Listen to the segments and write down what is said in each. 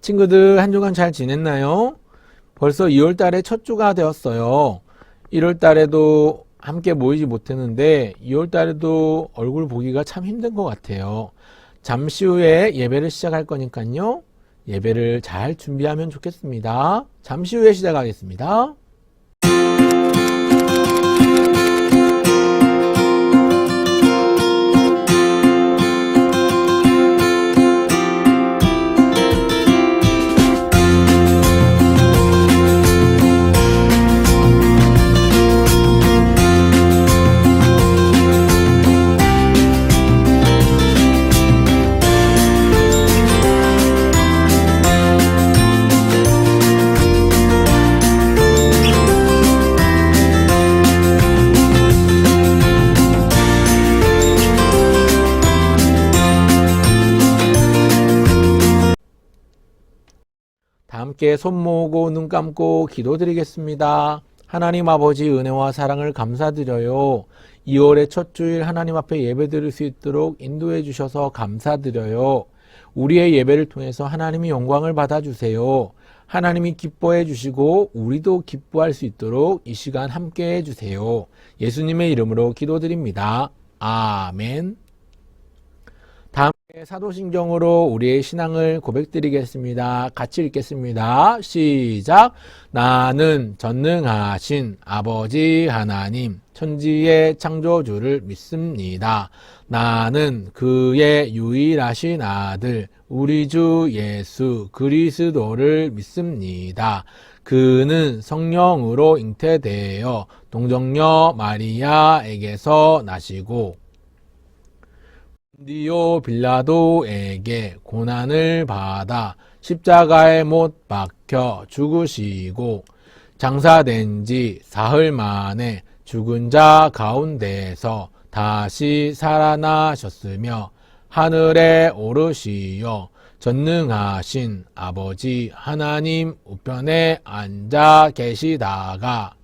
친구들 한 주간 잘 지냈나요? 벌써 2월 달에 첫 주가 되었어요. 1월 달에도 함께 모이지 못했는데 2월 달에도 얼굴 보기가 참 힘든 것 같아요. 잠시 후에 예배를 시작할 거니까요. 예배를 잘 준비하면 좋겠습니다. 잠시 후에 시작하겠습니다. 다 함께 손 모으고 눈 감고 기도드리겠습니다. 하나님 아버지 은혜와 사랑을 감사드려요. 2월의 첫 주일 하나님 앞에 예배드릴 수 있도록 인도해 주셔서 감사드려요. 우리의 예배를 통해서 하나님이 영광을 받아주세요. 하나님이 기뻐해 주시고 우리도 기뻐할 수 있도록 이 시간 함께 해주세요. 예수님의 이름으로 기도드립니다. 아멘. 다음 사도신경으로 우리의 신앙을 고백드리겠습니다. 같이 읽겠습니다. 시작. 나는 전능하신 아버지 하나님 천지의 창조주를 믿습니다. 나는 그의 유일하신 아들 우리 주 예수 그리스도를 믿습니다. 그는 성령으로 잉태되어 동정녀 마리아에게서 나시고 본디오 빌라도에게 고난을 받아 십자가에 못 박혀 죽으시고 장사된 지 사흘 만에 죽은 자 가운데서 다시 살아나셨으며 하늘에 오르시어 전능하신 아버지 하나님 우편에 앉아 계시다가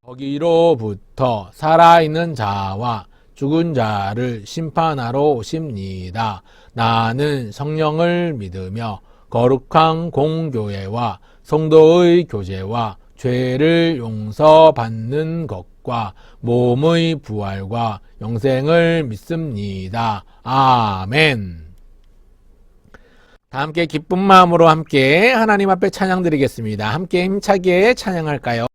거기로부터 살아있는 자와 죽은 자를 심판하러 오십니다. 나는 성령을 믿으며 거룩한 공교회와 성도의 교제와 죄를 용서받는 것과 몸의 부활과 영생을 믿습니다. 아멘. 다 함께 기쁜 마음으로 함께 하나님 앞에 찬양 드리겠습니다. 함께 힘차게 찬양할까요?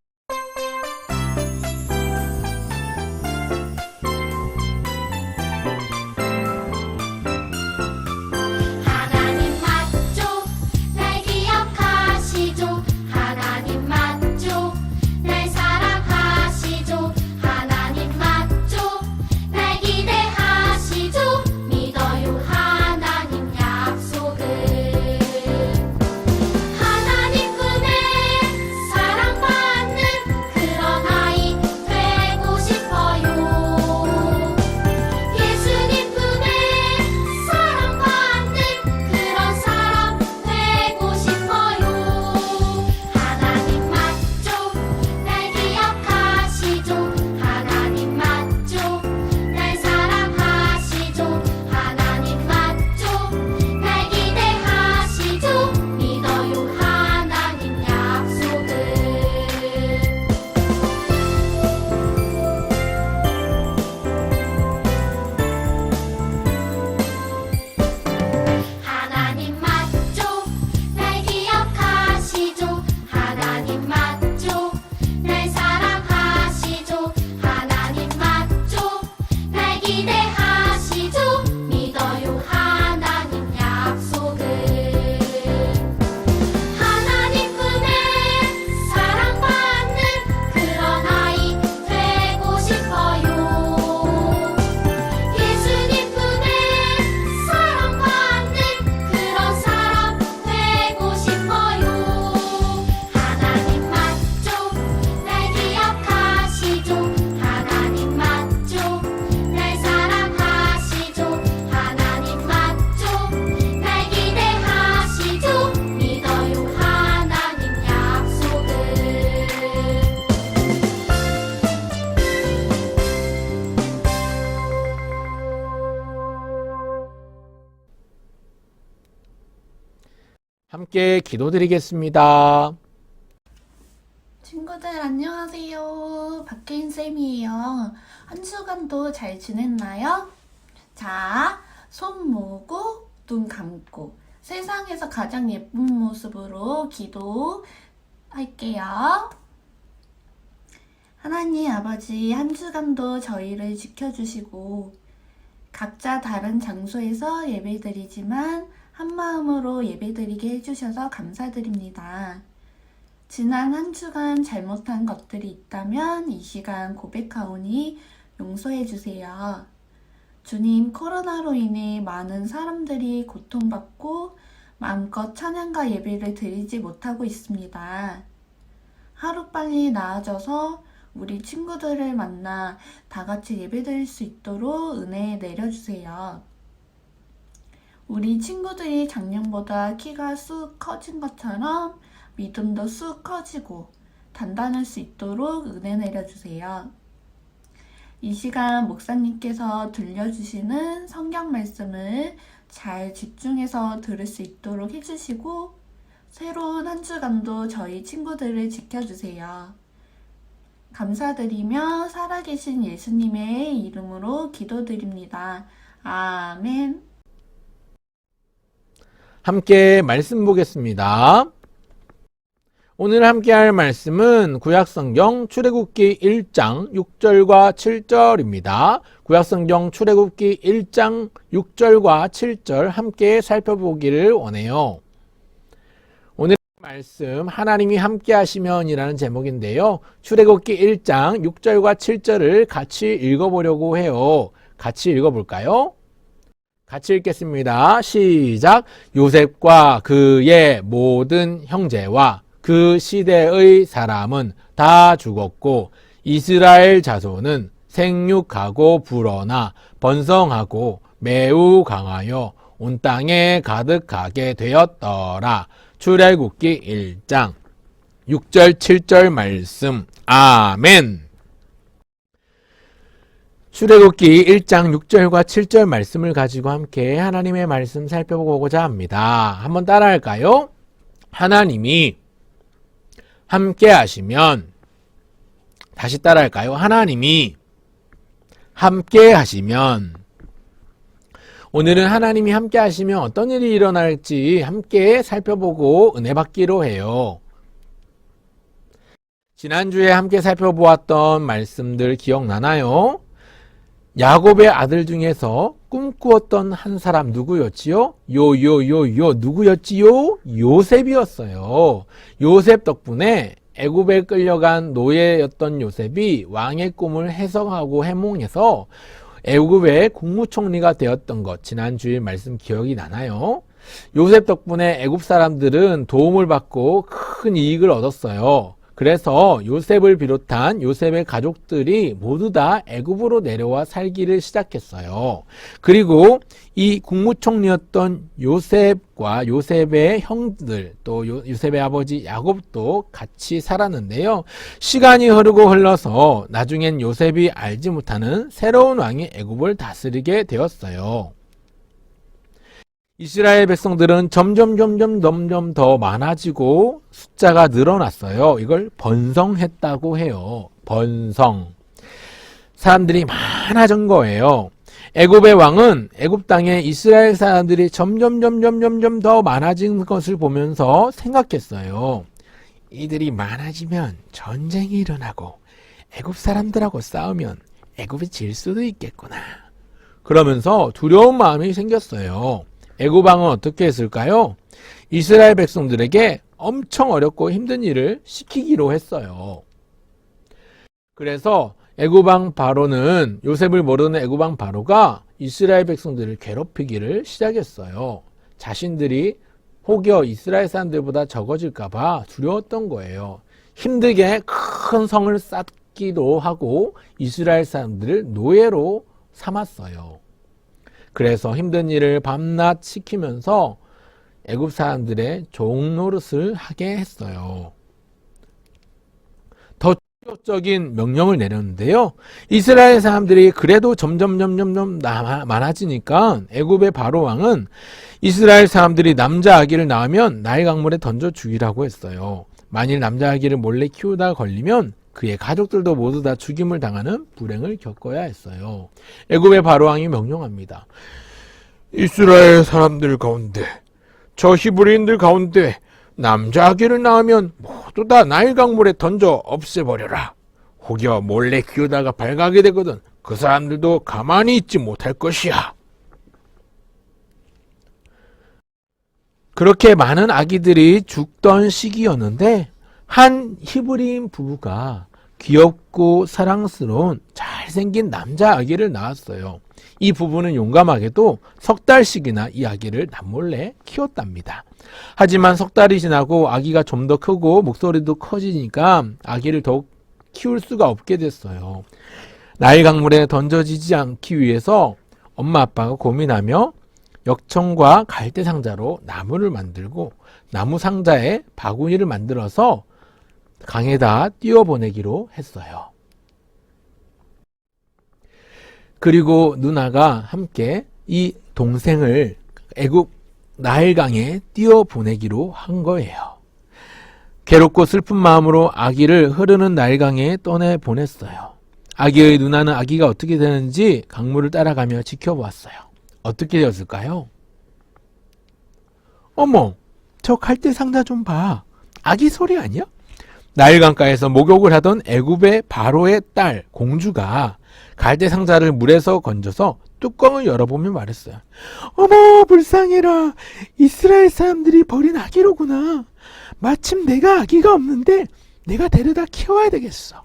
하나님 은혜 사랑받는 함께 기도드리겠습니다. 친구들 안녕하세요. 박혜인 쌤이에요. 한 주간도 잘 지냈나요? 자, 손 모으고 눈 감고 세상에서 가장 예쁜 모습으로 기도할게요. 하나님 아버지, 한 주간도 저희를 지켜주시고 각자 다른 장소에서 예배드리지만 한 마음으로 예배드리게 해주셔서 감사드립니다. 지난 한 주간 잘못한 것들이 있다면 이 시간 고백하오니 용서해 주세요. 주님, 코로나로 인해 많은 사람들이 고통받고 마음껏 찬양과 예배를 드리지 못하고 있습니다. 하루빨리 나아져서 우리 친구들을 만나 다 같이 예배드릴 수 있도록 은혜 내려주세요. 우리 친구들이 작년보다 키가 쑥 커진 것처럼 믿음도 쑥 커지고 단단할 수 있도록 은혜 내려주세요. 이 시간 목사님께서 들려주시는 성경 말씀을 잘 집중해서 들을 수 있도록 해주시고 새로운 한 주간도 저희 친구들을 지켜주세요. 감사드리며 살아계신 예수님의 이름으로 기도드립니다. 아멘. 함께 말씀 보겠습니다. 오늘 함께 할 말씀은 구약성경 출애굽기 1장 6절과 7절입니다. 구약성경 출애굽기 1장 6절과 7절 함께 살펴보기를 원해요. 오늘 말씀 하나님이 함께 하시면 이라는 제목인데요. 출애굽기 1장 6절과 7절을 같이 읽어보려고 해요. 같이 읽어볼까요? 같이 읽겠습니다. 시작. 요셉과 그의 모든 형제와 그 시대의 사람은 다 죽었고 이스라엘 자손은 생육하고 불어나 번성하고 매우 강하여 온 땅에 가득하게 되었더라. 출애굽기 1장 6절 7절 말씀. 아멘. 출애굽기 1장 6절과 7절 말씀을 가지고 함께 하나님의 말씀 살펴보고자 합니다. 한번 따라할까요? 하나님이 함께 하시면, 다시 따라할까요? 하나님이 함께 하시면, 오늘은 하나님이 함께 하시면 어떤 일이 일어날지 함께 살펴보고 은혜 받기로 해요. 지난주에 함께 살펴보았던 말씀들 기억나나요? 야곱의 아들 중에서 꿈꾸었던 한 사람 누구였지요? 누구였지요? 요셉이었어요. 요셉 덕분에 애굽에 끌려간 노예였던 요셉이 왕의 꿈을 해석하고 해몽해서 애굽의 국무총리가 되었던 것, 지난주에 말씀 기억이 나나요? 요셉 덕분에 애굽 사람들은 도움을 받고 큰 이익을 얻었어요. 그래서 요셉을 비롯한 요셉의 가족들이 모두 다 애굽으로 내려와 살기를 시작했어요. 그리고 이 국무총리였던 요셉과 요셉의 형들, 또 요셉의 아버지 야곱도 같이 살았는데요. 시간이 흐르고 흘러서 나중엔 요셉이 알지 못하는 새로운 왕이 애굽을 다스리게 되었어요. 이스라엘 백성들은 점점 더 많아지고 숫자가 늘어났어요. 이걸 번성했다고 해요. 번성. 사람들이 많아진 거예요. 애굽의 왕은 애굽 땅에 이스라엘 사람들이 점점 더 많아진 것을 보면서 생각했어요. 이들이 많아지면 전쟁이 일어나고 애굽 사람들하고 싸우면 애굽이 질 수도 있겠구나. 그러면서 두려운 마음이 생겼어요. 애굽 왕은 어떻게 했을까요? 이스라엘 백성들에게 엄청 어렵고 힘든 일을 시키기로 했어요. 그래서 애굽 왕 바로는, 요셉을 모르는 애굽 왕 바로가 이스라엘 백성들을 괴롭히기를 시작했어요. 자신들이 혹여 이스라엘 사람들보다 적어질까 봐 두려웠던 거예요. 힘들게 큰 성을 쌓기도 하고 이스라엘 사람들을 노예로 삼았어요. 그래서 힘든 일을 밤낮 시키면서 애굽 사람들의 종 노릇을 하게 했어요. 더 적인 명령을 내렸는데요. 이스라엘 사람들이 그래도 점점 많아지니까 애굽의 바로 왕은 이스라엘 사람들이 남자 아기를 낳으면 나일 강물에 던져 죽이라고 했어요. 만일 남자 아기를 몰래 키우다가 걸리면 그의 가족들도 모두 다 죽임을 당하는 불행을 겪어야 했어요. 애굽의 바로 왕이 명령합니다. 이스라엘 사람들 가운데, 저 히브리인들 가운데 남자 아기를 낳으면 모두 다 나일 강물에 던져 없애버려라. 혹여 몰래 키우다가 발각이 되거든 그 사람들도 가만히 있지 못할 것이야. 그렇게 많은 아기들이 죽던 시기였는데 한 히브리인 부부가 귀엽고 사랑스러운 잘생긴 남자 아기를 낳았어요. 이 부부는 용감하게도 석 달씩이나 이 아기를 남몰래 키웠답니다. 하지만 석 달이 지나고 아기가 좀 더 크고 목소리도 커지니까 아기를 더욱 키울 수가 없게 됐어요. 나일 강물에 던져지지 않기 위해서 엄마 아빠가 고민하며 역청과 갈대 상자로 나무를 만들고 나무 상자에 바구니를 만들어서 강에다 띄워보내기로 했어요. 그리고 누나가 함께 이 동생을 애굽 나일강에 띄워보내기로 한 거예요. 괴롭고 슬픈 마음으로 아기를 흐르는 나일강에 떠내보냈어요. 아기의 누나는 아기가 어떻게 되는지 강물을 따라가며 지켜보았어요. 어떻게 되었을까요? 어머, 저 갈대 상자 좀 봐. 아기 소리 아니야? 나일강가에서 목욕을 하던 애굽의 바로의 딸 공주가 갈대 상자를 물에서 건져서 뚜껑을 열어보며 말했어요. 어머, 불쌍해라. 이스라엘 사람들이 버린 아기로구나. 마침 내가 아기가 없는데 내가 데려다 키워야 되겠어.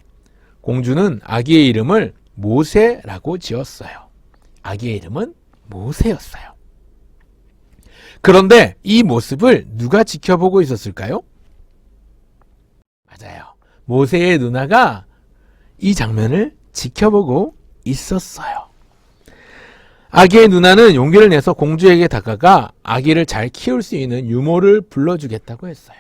공주는 아기의 이름을 모세라고 지었어요. 아기의 이름은 모세였어요. 그런데 이 모습을 누가 지켜보고 있었을까요? 맞아요. 모세의 누나가 이 장면을 지켜보고 있었어요. 아기의 누나는 용기를 내서 공주에게 다가가 아기를 잘 키울 수 있는 유모를 불러주겠다고 했어요.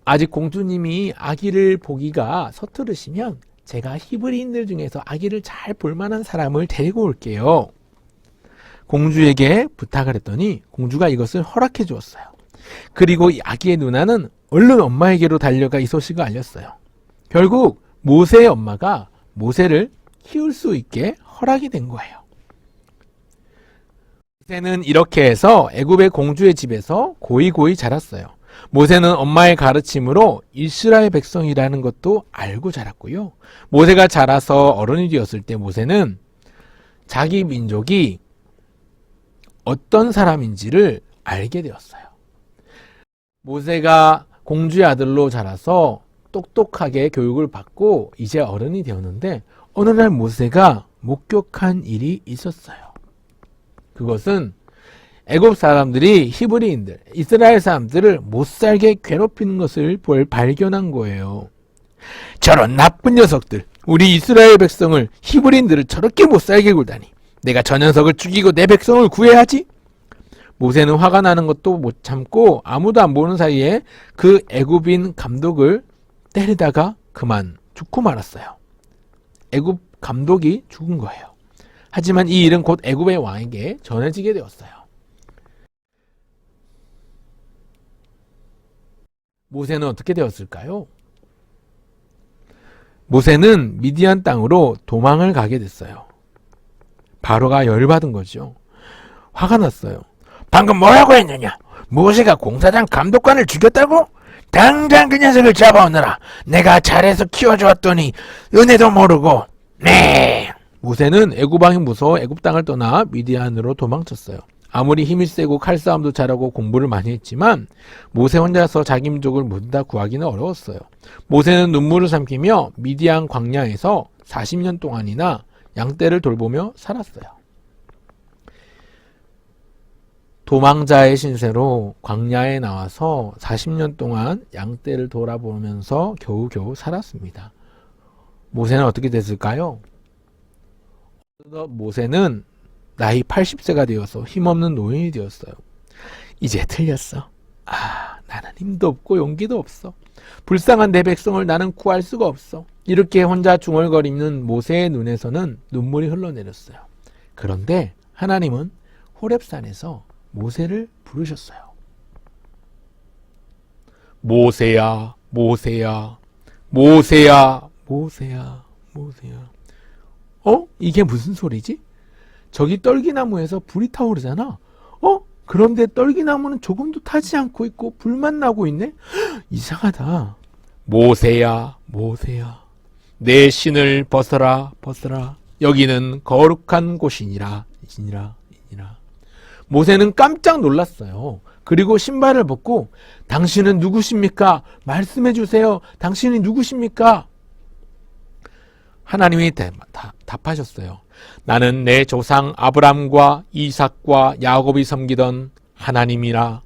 아직 공주님이 아기를 보기가 서투르시면 제가 히브리인들 중에서 아기를 잘 볼만한 사람을 데리고 올게요. 공주에게 부탁을 했더니 공주가 이것을 허락해 주었어요. 그리고 이 아기의 누나는 얼른 엄마에게로 달려가 이 소식을 알렸어요. 결국 모세의 엄마가 모세를 키울 수 있게 허락이 된 거예요. 모세는 이렇게 해서 애굽의 공주의 집에서 고이고이 자랐어요. 모세는 엄마의 가르침으로 이스라엘 백성이라는 것도 알고 자랐고요. 모세가 자라서 어른이 되었을 때 모세는 자기 민족이 어떤 사람인지를 알게 되었어요. 모세가 공주의 아들로 자라서 똑똑하게 교육을 받고 이제 어른이 되었는데 어느 날 모세가 목격한 일이 있었어요. 그것은 애굽 사람들이 히브리인들, 이스라엘 사람들을 못살게 괴롭히는 것을 발견한 거예요. 저런 나쁜 녀석들, 우리 이스라엘 백성을 히브리인들을 저렇게 못살게 굴다니. 내가 저 녀석을 죽이고 내 백성을 구해야지. 모세는 화가 나는 것도 못 참고 아무도 안 보는 사이에 그 애굽인 감독을 때리다가 그만 죽고 말았어요. 애굽 감독이 죽은 거예요. 하지만 이 일은 곧 애굽의 왕에게 전해지게 되었어요. 모세는 어떻게 되었을까요? 모세는 미디안 땅으로 도망을 가게 됐어요. 바로가 열받은 거죠. 화가 났어요. 방금 뭐라고 했느냐? 모세가 공사장 감독관을 죽였다고? 당장 그 녀석을 잡아오너라. 내가 잘해서 키워주었더니 은혜도 모르고. 네. 모세는 애굽 왕이 무서워 애굽 땅을 떠나 미디안으로 도망쳤어요. 아무리 힘이 세고 칼싸움도 잘하고 공부를 많이 했지만 모세 혼자서 자기 민족을 모두 다 구하기는 어려웠어요. 모세는 눈물을 삼키며 미디안 광야에서 40년 동안이나 양떼를 돌보며 살았어요. 도망자의 신세로 광야에 나와서 40년 동안 양떼를 돌아보면서 겨우겨우 살았습니다. 모세는 어떻게 됐을까요? 모세는 나이 80세가 되어서 힘없는 노인이 되었어요. 이제 틀렸어. 나는 힘도 없고 용기도 없어. 불쌍한 내 백성을 나는 구할 수가 없어. 이렇게 혼자 중얼거리는 모세의 눈에서는 눈물이 흘러내렸어요. 그런데 하나님은 호렙산에서 모세를 부르셨어요. 모세야, 모세야, 모세야, 모세야, 모세야. 이게 무슨 소리지? 저기 떨기나무에서 불이 타오르잖아. 그런데 떨기나무는 조금도 타지 않고 있고 불만 나고 있네? 이상하다. 모세야, 모세야, 내 신을 벗어라, 벗어라. 여기는 거룩한 곳이니라, 이니라. 모세는 깜짝 놀랐어요. 그리고 신발을 벗고 당신은 누구십니까? 말씀해 주세요. 당신이 누구십니까? 하나님이 답하셨어요. 나는 내 조상 아브람과 이삭과 야곱이 섬기던 하나님이라.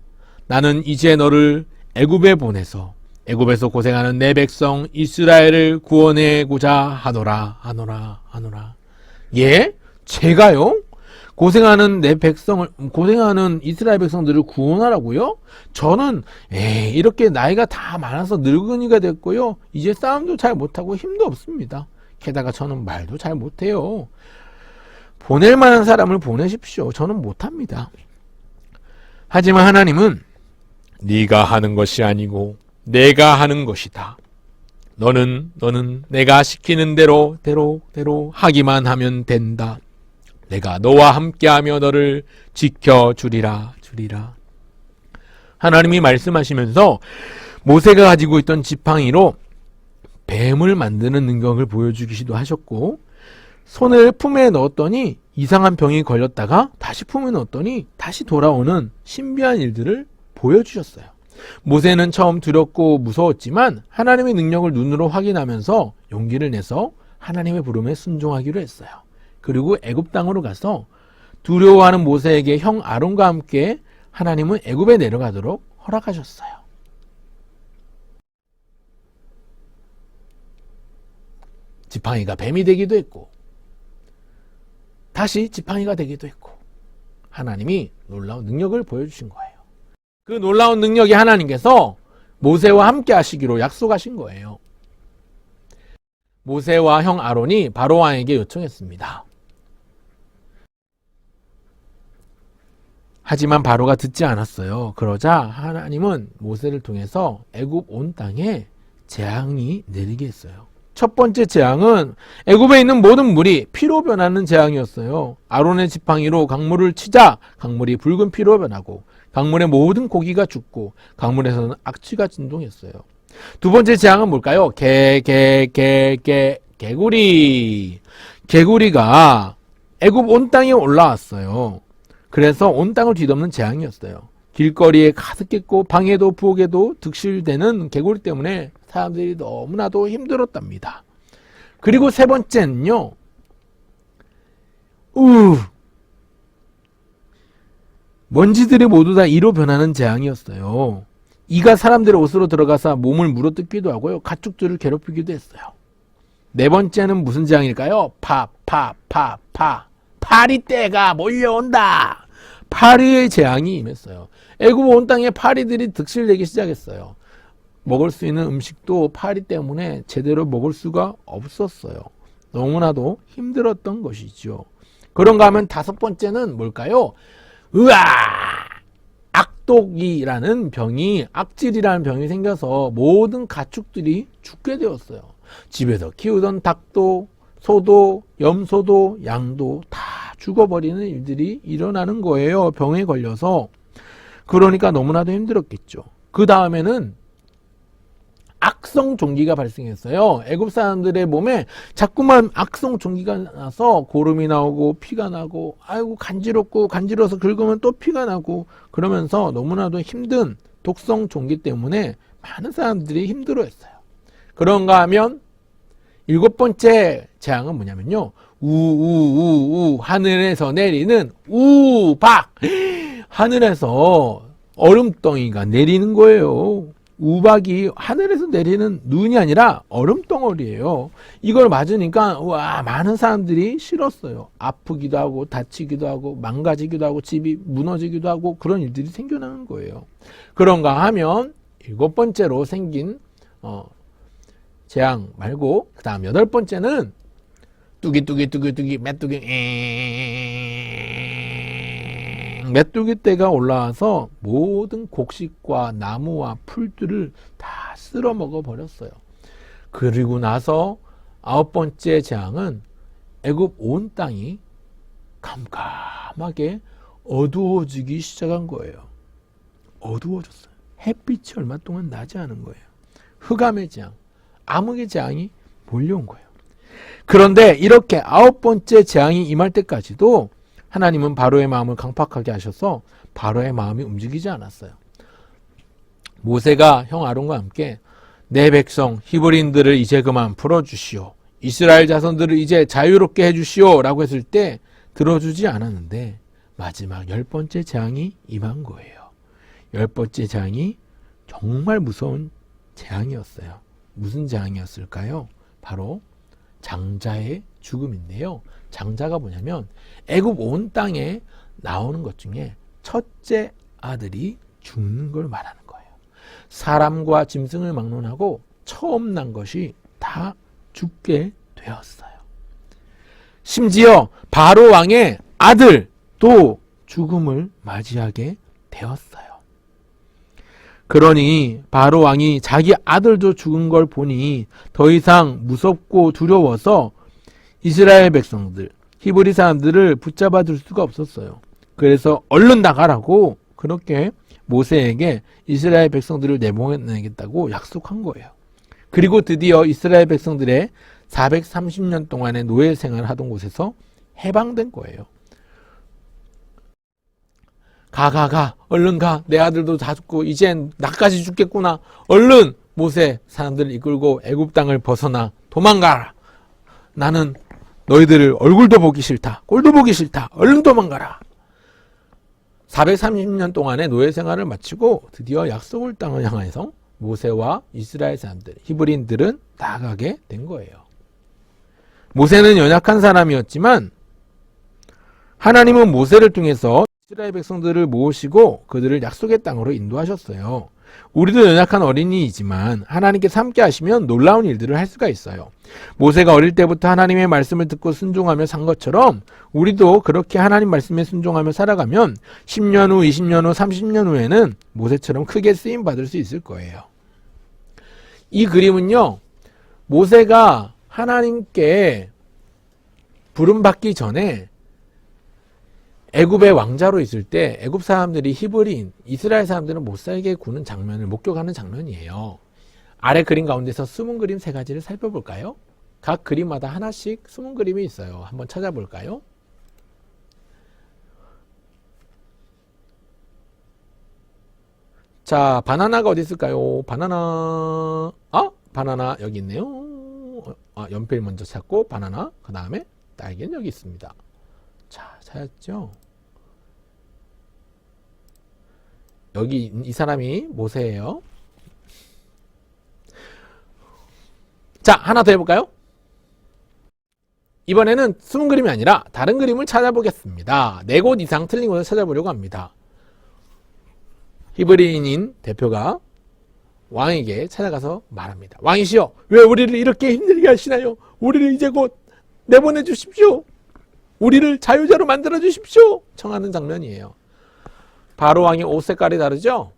나는 이제 너를 애굽에 보내서 애굽에서 고생하는 내 백성 이스라엘을 구원해고자 하노라. 예? 제가요? 고생하는 이스라엘 백성들을 구원하라고요? 저는 이렇게 나이가 다 많아서 늙은이가 됐고요. 이제 싸움도 잘 못하고 힘도 없습니다. 게다가 저는 말도 잘 못해요. 보낼 만한 사람을 보내십시오. 저는 못합니다. 하지만 하나님은 네가 하는 것이 아니고 내가 하는 것이다. 너는 내가 시키는 대로 하기만 하면 된다. 내가 너와 함께하며 너를 지켜주리라. 하나님이 말씀하시면서 모세가 가지고 있던 지팡이로 뱀을 만드는 능력을 보여주기도 하셨고, 손을 품에 넣었더니 이상한 병이 걸렸다가 다시 품에 넣었더니 다시 돌아오는 신비한 일들을 보여주셨어요. 모세는 처음 두렵고 무서웠지만 하나님의 능력을 눈으로 확인하면서 용기를 내서 하나님의 부름에 순종하기로 했어요. 그리고 애굽 땅으로 가서 두려워하는 모세에게 형 아론과 함께 하나님은 애굽에 내려가도록 허락하셨어요. 지팡이가 뱀이 되기도 했고 다시 지팡이가 되기도 했고 하나님이 놀라운 능력을 보여주신 거예요. 그 놀라운 능력이 하나님께서 모세와 함께 하시기로 약속하신 거예요. 모세와 형 아론이 바로 왕에게 요청했습니다. 하지만 바로가 듣지 않았어요. 그러자 하나님은 모세를 통해서 애굽 온 땅에 재앙이 내리게 했어요. 첫 번째 재앙은 애굽에 있는 모든 물이 피로 변하는 재앙이었어요. 아론의 지팡이로 강물을 치자 강물이 붉은 피로 변하고 강물의 모든 고기가 죽고 강물에서는 악취가 진동했어요. 두 번째 재앙은 뭘까요? 개구리. 개구리가 애굽 온 땅에 올라왔어요. 그래서 온 땅을 뒤덮는 재앙이었어요. 길거리에 가득했고 방에도 부엌에도 득실되는 개구리 때문에 사람들이 너무나도 힘들었답니다. 그리고 세 번째는요. 먼지들이 모두 다 이로 변하는 재앙이었어요. 이가 사람들의 옷으로 들어가서 몸을 물어뜯기도 하고요. 가축들을 괴롭히기도 했어요. 네 번째는 무슨 재앙일까요? 파리떼가 몰려온다. 파리의 재앙이 임했어요. 애굽 온 땅에 파리들이 득실되기 시작했어요. 먹을 수 있는 음식도 파리 때문에 제대로 먹을 수가 없었어요. 너무나도 힘들었던 것이죠. 그런가 하면 다섯 번째는 뭘까요? 악독이라는 병이, 악질이라는 병이 생겨서 모든 가축들이 죽게 되었어요. 집에서 키우던 닭도, 소도, 염소도, 양도 다 죽어버리는 일들이 일어나는 거예요. 병에 걸려서. 그러니까 너무나도 힘들었겠죠. 그 다음에는 악성 종기가 발생했어요. 애굽 사람들의 몸에 자꾸만 악성 종기가 나서 고름이 나오고 피가 나고 아이고 간지럽고 간지러워서 긁으면 또 피가 나고 그러면서 너무나도 힘든 독성 종기 때문에 많은 사람들이 힘들어했어요. 그런가 하면 일곱 번째 재앙은 뭐냐면요. 하늘에서 내리는 우박. 하늘에서 얼음덩이가 내리는 거예요. 우박이 하늘에서 내리는 눈이 아니라 얼음덩어리예요. 이걸 맞으니까 와, 많은 사람들이 싫었어요. 아프기도 하고 다치기도 하고 망가지기도 하고 집이 무너지기도 하고 그런 일들이 생겨나는 거예요. 그런가 하면 7번째로 생긴 재앙 말고 그 다음 8번째는 뚜기 메뚜기 떼가 올라와서 모든 곡식과 나무와 풀들을 다 쓸어 먹어 버렸어요. 그리고 나서 9번째 재앙은 애굽 온 땅이 캄캄하게 어두워지기 시작한 거예요. 어두워졌어요. 햇빛이 얼마 동안 나지 않은 거예요. 흑암의 재앙, 암흑의 재앙이 몰려온 거예요. 그런데 이렇게 9번째 재앙이 임할 때까지도 하나님은 바로의 마음을 강팍하게 하셔서 바로의 마음이 움직이지 않았어요. 모세가 형 아론과 함께 내 백성 히브리인들을 이제 그만 풀어주시오. 이스라엘 자손들을 이제 자유롭게 해주시오 라고 했을 때 들어주지 않았는데 마지막 10번째 재앙이 임한 거예요. 10번째 재앙이 정말 무서운 재앙이었어요. 무슨 재앙이었을까요? 바로 장자의 죽음인데요. 장자가 뭐냐면 애굽 온 땅에 나오는 것 중에 첫째 아들이 죽는 걸 말하는 거예요. 사람과 짐승을 막론하고 처음 난 것이 다 죽게 되었어요. 심지어 바로 왕의 아들도 죽음을 맞이하게 되었어요. 그러니 바로 왕이 자기 아들도 죽은 걸 보니 더 이상 무섭고 두려워서 이스라엘 백성들, 히브리 사람들을 붙잡아 둘 수가 없었어요. 그래서 얼른 나가라고 그렇게 모세에게 이스라엘 백성들을 내보내겠다고 약속한 거예요. 그리고 드디어 이스라엘 백성들의 430년 동안의 노예 생활을 하던 곳에서 해방된 거예요. 가, 얼른 가. 내 아들도 다 죽고 이젠 나까지 죽겠구나. 얼른 모세 사람들을 이끌고 애굽 땅을 벗어나 도망가라. 나는 너희들을 얼굴도 보기 싫다. 꼴도 보기 싫다. 얼른 도망가라. 430년 동안의 노예 생활을 마치고 드디어 약속을 땅을 향해서 모세와 이스라엘 사람들, 히브리인들은 나아가게 된 거예요. 모세는 연약한 사람이었지만 하나님은 모세를 통해서 이스라엘 백성들을 모으시고 그들을 약속의 땅으로 인도하셨어요. 우리도 연약한 어린이이지만 하나님께서 함께 하시면 놀라운 일들을 할 수가 있어요. 모세가 어릴 때부터 하나님의 말씀을 듣고 순종하며 산 것처럼 우리도 그렇게 하나님 말씀에 순종하며 살아가면 10년 후, 20년 후, 30년 후에는 모세처럼 크게 쓰임 받을 수 있을 거예요. 이 그림은요, 모세가 하나님께 부름받기 전에 애굽의 왕자로 있을 때 애굽 사람들이 히브리인, 이스라엘 사람들은 못 살게 구는 장면을 목격하는 장면이에요. 아래 그림 가운데서 숨은 그림 3가지를 살펴볼까요? 각 그림마다 하나씩 숨은 그림이 있어요. 한번 찾아볼까요? 자, 바나나가 어디 있을까요? 바나나, 바나나 여기 있네요. 연필 먼저 찾고 바나나, 그 다음에 딸기는 여기 있습니다. 자, 찾았죠? 여기 이 사람이 모세예요. 자, 하나 더 해볼까요? 이번에는 숨은 그림이 아니라 다른 그림을 찾아보겠습니다. 4곳 이상 틀린 곳을 찾아보려고 합니다. 히브리인인 대표가 왕에게 찾아가서 말합니다. 왕이시여, 왜 우리를 이렇게 힘들게 하시나요? 우리를 이제 곧 내보내 주십시오. 우리를 자유자로 만들어 주십시오. 청하는 장면이에요. 바로 왕의 옷 색깔이 다르죠?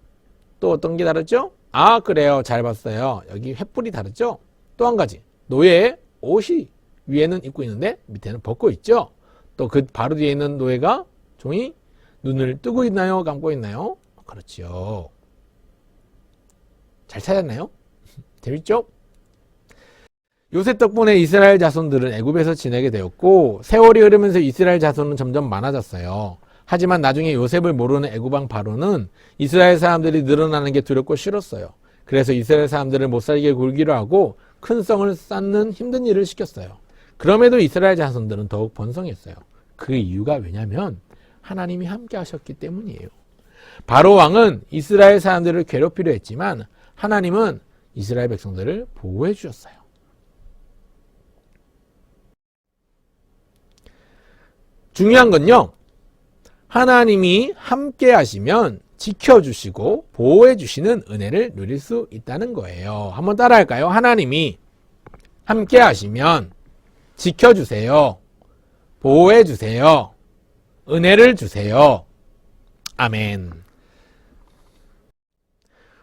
또 어떤 게 다르죠? 아, 그래요. 잘 봤어요. 여기 횃불이 다르죠? 또 한 가지. 노예의 옷이 위에는 입고 있는데 밑에는 벗고 있죠? 또 그 바로 뒤에 있는 노예가 종이 눈을 뜨고 있나요? 감고 있나요? 그렇죠. 잘 찾았나요? 재밌죠? 요셉 덕분에 이스라엘 자손들은 애굽에서 지내게 되었고 세월이 흐르면서 이스라엘 자손은 점점 많아졌어요. 하지만 나중에 요셉을 모르는 애굽왕 바로는 이스라엘 사람들이 늘어나는 게 두렵고 싫었어요. 그래서 이스라엘 사람들을 못살게 굴기로 하고 큰 성을 쌓는 힘든 일을 시켰어요. 그럼에도 이스라엘 자손들은 더욱 번성했어요. 그 이유가 왜냐면 하나님이 함께 하셨기 때문이에요. 바로 왕은 이스라엘 사람들을 괴롭히려 했지만 하나님은 이스라엘 백성들을 보호해 주셨어요. 중요한 건요, 하나님이 함께 하시면 지켜주시고 보호해 주시는 은혜를 누릴 수 있다는 거예요. 한번 따라할까요? 하나님이 함께 하시면 지켜주세요. 보호해 주세요. 은혜를 주세요. 아멘.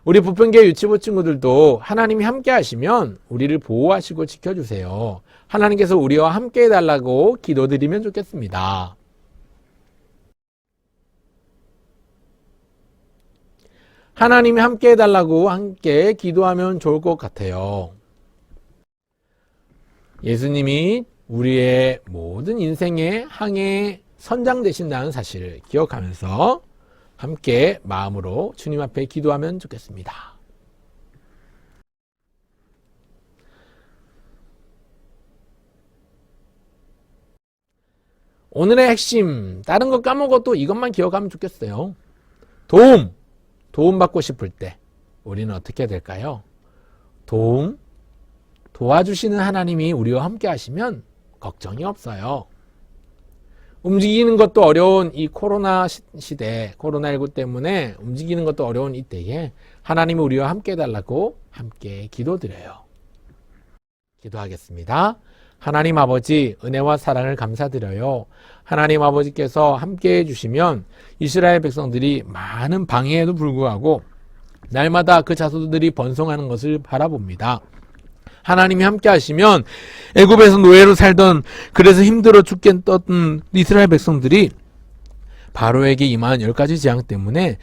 우리 부평교회 유치부 친구들도 하나님이 함께 하시면 우리를 보호하시고 지켜주세요. 하나님께서 우리와 함께 해달라고 기도드리면 좋겠습니다. 하나님이 함께 해달라고 함께 기도하면 좋을 것 같아요. 예수님이 우리의 모든 인생의 항해 선장 되신다는 사실을 기억하면서 함께 마음으로 주님 앞에 기도하면 좋겠습니다. 오늘의 핵심, 다른 거 까먹어도 이것만 기억하면 좋겠어요. 도움받고 싶을 때 우리는 어떻게 해야 될까요? 도와주시는 하나님이 우리와 함께 하시면 걱정이 없어요. 움직이는 것도 어려운 이 코로나 시대, 코로나19 때문에 움직이는 것도 어려운 이때에 하나님이 우리와 함께 해달라고 함께 기도드려요. 기도하겠습니다. 하나님 아버지, 은혜와 사랑을 감사드려요. 하나님 아버지께서 함께 해주시면 이스라엘 백성들이 많은 방해에도 불구하고 날마다 그 자손들이 번성하는 것을 바라봅니다. 하나님이 함께 하시면 애굽에서 노예로 살던, 그래서 힘들어 죽겠던 이스라엘 백성들이 바로에게 임한 10가지 재앙 때문에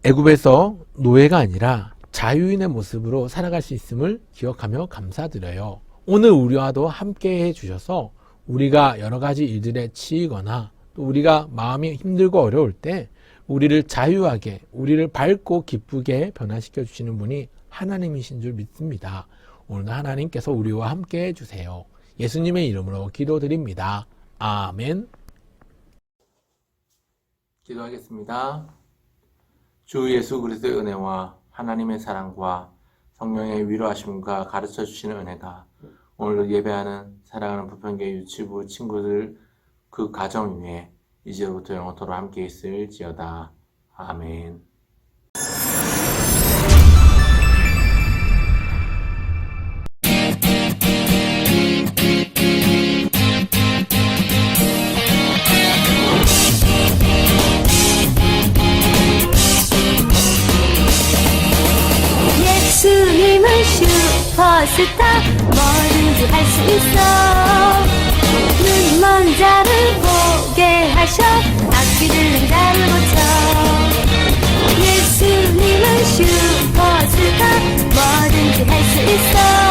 애굽에서 노예가 아니라 자유인의 모습으로 살아갈 수 있음을 기억하며 감사드려요. 오늘 우리와도 함께 해주셔서 우리가 여러 가지 일들에 치이거나 또 우리가 마음이 힘들고 어려울 때 우리를 자유하게, 우리를 밝고 기쁘게 변화시켜 주시는 분이 하나님이신 줄 믿습니다. 오늘도 하나님께서 우리와 함께 해주세요. 예수님의 이름으로 기도드립니다. 아멘. 기도하겠습니다. 주 예수 그리스도의 은혜와 하나님의 사랑과 성령의 위로하심과 가르쳐 주시는 은혜가 오늘도 예배하는 사랑하는 부평교회 유치부 친구들 그 가정 위에 이제부터 영원토록 함께 있을지어다. 아멘. 예수님은 슈퍼스타, 뭐든지 할 수 있어. 눈먼 자를 보게 하셔, 악기 들린 자를 고쳐. 예수님은 슈퍼스타, 뭐든지 할 수 있어.